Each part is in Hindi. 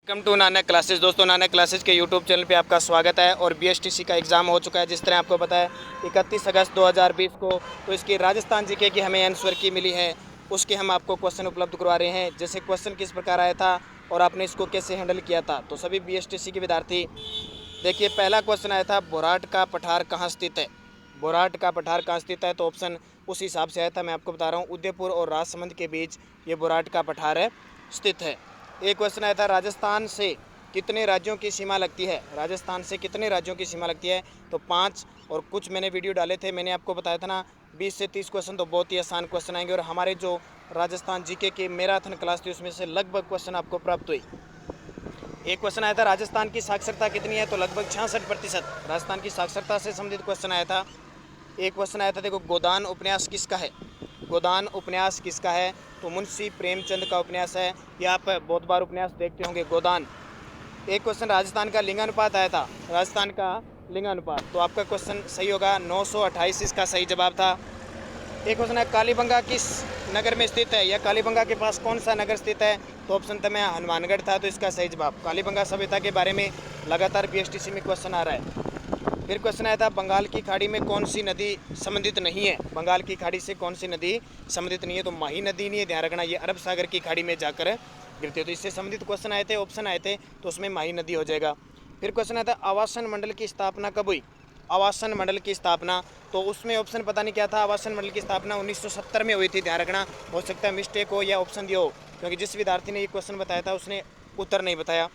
Welcome to Nanak classes. दोस्तों, नानक क्लासेस के यूट्यूब चैनल पे आपका स्वागत है। और बीएसटीसी का एग्ज़ाम हो चुका है, जिस तरह आपको पता है 31 अगस्त 2020 को। तो इसकी राजस्थान जीके की हमें आंसर की मिली है, उसके हम आपको क्वेश्चन उपलब्ध करवा रहे हैं। जैसे क्वेश्चन किस प्रकार आया था और आपने इसको कैसे हैंडल किया था। तो सभी बीएसटीसी के विद्यार्थी देखिए, पहला क्वेश्चन आया था बोराट का पठार कहाँ स्थित है। बोराट का पठार कहाँ स्थित है, तो ऑप्शन उस हिसाब से आया था। मैं आपको बता रहा हूँ, उदयपुर और राजसमंद के बीच ये बोराट का पठार है स्थित है। एक क्वेश्चन आया था राजस्थान से कितने राज्यों की सीमा लगती है। राजस्थान से कितने राज्यों की सीमा लगती है, तो 5। और कुछ मैंने वीडियो डाले थे, मैंने आपको बताया था ना 20 से 30 क्वेश्चन, तो बहुत ही आसान क्वेश्चन आएंगे। और हमारे जो राजस्थान जीके की मैराथन क्लास थी उसमें से लगभग क्वेश्चन आपको प्राप्त हुई। एक क्वेश्चन आया था राजस्थान की साक्षरता कितनी है, तो लगभग 66%। राजस्थान की साक्षरता से संबंधित क्वेश्चन आया था। एक क्वेश्चन आया था, देखो गोदान उपन्यास किसका है। गोदान उपन्यास किसका है, तो मुंशी प्रेमचंद का उपन्यास है। ये आप बहुत बार उपन्यास देखते होंगे, गोदान। एक क्वेश्चन राजस्थान का लिंगानुपात आया था। राजस्थान का लिंगानुपात, तो आपका क्वेश्चन सही होगा, 928 इसका सही जवाब था। एक क्वेश्चन है कालीबंगा किस नगर में स्थित है, या कालीबंगा के पास कौन सा नगर स्थित है, तो ऑप्शन था मैं हनुमानगढ़ था, तो इसका सही जवाब। कालीबंगा सभ्यता के बारे में लगातार बीएसटीसी में क्वेश्चन आ रहा है। फिर क्वेश्चन आया था बंगाल की खाड़ी में कौन सी नदी संबंधित नहीं है। बंगाल की खाड़ी से कौन सी नदी संबंधित नहीं है, तो माही नदी नहीं है, ध्यान रखना, ये अरब सागर की खाड़ी में जाकर गिरती है। तो इससे संबंधित क्वेश्चन आए थे, ऑप्शन आए थे, तो उसमें माही नदी हो जाएगा। फिर क्वेश्चन आया था आवासन मंडल की स्थापना कब हुई। आवासन मंडल की स्थापना, तो उसमें ऑप्शन पता नहीं क्या था। आवासन मंडल की स्थापना 1970 में हुई थी, ध्यान रखना। हो सकता है मिस्टेक हो या ऑप्शन दिया हो, क्योंकि जिस विद्यार्थी ने ये क्वेश्चन बताया था उसने उत्तर नहीं बताया।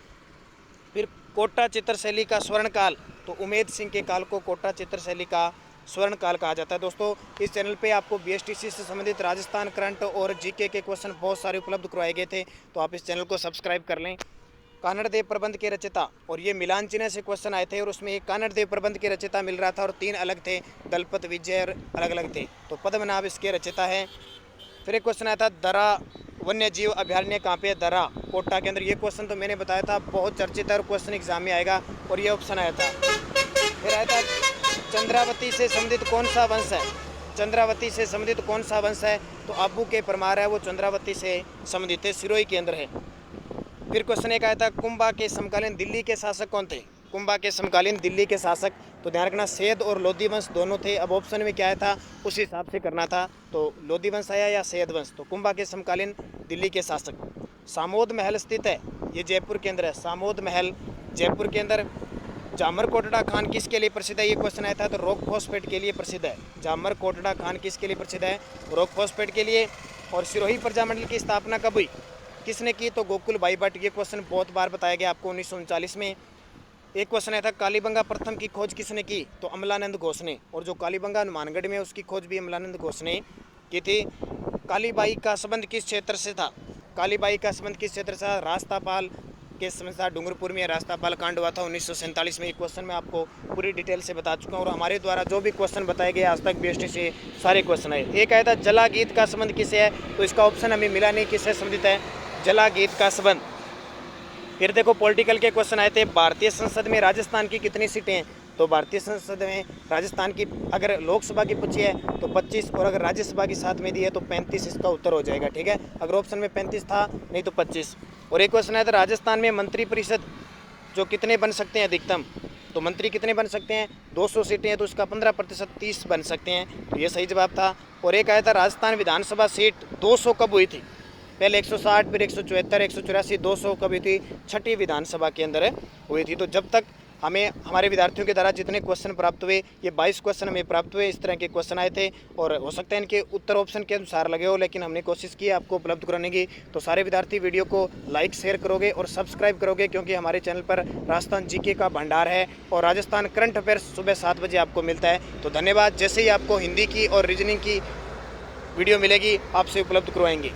फिर कोटा चित्रशैली का स्वर्णकाल, तो उमेद सिंह के काल को कोटा चित्रशैली का स्वर्ण काल कहा जाता है। दोस्तों, इस चैनल पे आपको बीएसटीसी से संबंधित राजस्थान करंट और जीके के क्वेश्चन बहुत सारे उपलब्ध करवाए गए थे, तो आप इस चैनल को सब्सक्राइब कर लें। कानड़ देव प्रबंध के रचयिता, और ये मिलान चिन्ह से क्वेश्चन आए थे, और उसमें एक कानड़ देव प्रबंध के रचयिता मिल रहा था, और 3 अलग थे, दलपत विजय और अलग अलग थे, तो पद्मनाभ इसके रचयिता हैं। फिर एक क्वेश्चन आया था दर्रा वन्य जीव अभ्यारण्य कहाँ पे है, दर्रा कोटा के अंदर। ये क्वेश्चन तो मैंने बताया था, बहुत चर्चित है और क्वेश्चन एग्जाम में आएगा, और ये ऑप्शन आया था। फिर आया था चंद्रावती से संबंधित कौन सा वंश है। चंद्रावती से संबंधित कौन सा वंश है, तो आबू के परमार है, वो चंद्रावती से संबंधित है, सिरोही के अंदर है। फिर क्वेश्चन एक आया था कुंभा के समकालीन दिल्ली के शासक कौन थे। कुंभा के समकालीन दिल्ली के शासक, तो ध्यान रखना सैयद और लोधी वंश दोनों थे। अब ऑप्शन में क्या आया था उस हिसाब से करना था, तो लोधी वंश आया या सैयद वंश। तो कुंभा के समकालीन दिल्ली के शासक। सामोद महल स्थित है, ये जयपुर के अंदर है, सामोद महल जयपुर के अंदर। जामर कोटड़ा खान किसके लिए प्रसिद्ध है, ये क्वेश्चन आया था, तो रॉक फॉस्फेट के लिए प्रसिद्ध है। जामर कोटड़ा खान किसके लिए प्रसिद्ध है, रॉक फॉस्फेट के लिए। और सिरोही प्रजामंडल की स्थापना कब हुई, किसने की, तो गोकुल भाई भट्ट। ये क्वेश्चन बहुत बार बताया गया आपको, 1939 में। एक क्वेश्चन आया था कालीबंगा प्रथम की खोज किसने की, तो अमलानंद घोष ने। और जो कालीबंगा हनुमानगढ़ में, उसकी खोज भी अमलानंद घोष ने की थी। कालीबाई का संबंध किस क्षेत्र से था, कालीबाई का संबंध किस क्षेत्र से था, रास्तापाल के संबंध था। डूंगरपुर में रास्तापाल कांड हुआ था 1947 में। ये क्वेश्चन मैं आपको पूरी डिटेल से बता चुका हूँ, और हमारे द्वारा जो भी क्वेश्चन बताए गए आज तक बीएसटी से सारे क्वेश्चन आए। एक आया था जला गीत का संबंध किससे है, तो इसका ऑप्शन हमें मिला नहीं, किससे संबंधित है, जला गीत का संबंध। फिर देखो पॉलिटिकल के क्वेश्चन आए थे, भारतीय संसद में राजस्थान की कितनी सीटें हैं, तो भारतीय संसद में राजस्थान की अगर लोकसभा की पूछी है तो 25, और अगर राज्यसभा की साथ में दी है तो 35 इसका उत्तर हो जाएगा। ठीक है, अगर ऑप्शन में 35 था, नहीं तो 25। और एक क्वेश्चन आया था राजस्थान में मंत्री परिषद जो कितने बन सकते हैं अधिकतम, तो मंत्री कितने बन सकते हैं, 200 सीटें हैं, तो इसका 15% 30 बन सकते हैं, तो ये सही जवाब था। और एक आया था राजस्थान विधानसभा सीट 200 कब हुई थी, पहले 160, फिर 174, 184, 200 कब हुई थी, छठी विधानसभा के अंदर हुई थी। तो जब तक हमें हमारे विद्यार्थियों के द्वारा जितने क्वेश्चन प्राप्त हुए, ये 22 क्वेश्चन हमें प्राप्त हुए, इस तरह के क्वेश्चन आए थे, और हो सकता है इनके उत्तर ऑप्शन के अनुसार लगे हो, लेकिन हमने कोशिश की आपको उपलब्ध कराने की। तो सारे विद्यार्थी वीडियो को लाइक शेयर करोगे और सब्सक्राइब करोगे, क्योंकि हमारे चैनल पर राजस्थान जीके का भंडार है, और राजस्थान करंट अफेयर्स सुबह 7 बजे आपको मिलता है। तो धन्यवाद। जैसे ही आपको हिंदी की और रीजनिंग की वीडियो मिलेगी आपसे उपलब्ध करवाएंगे।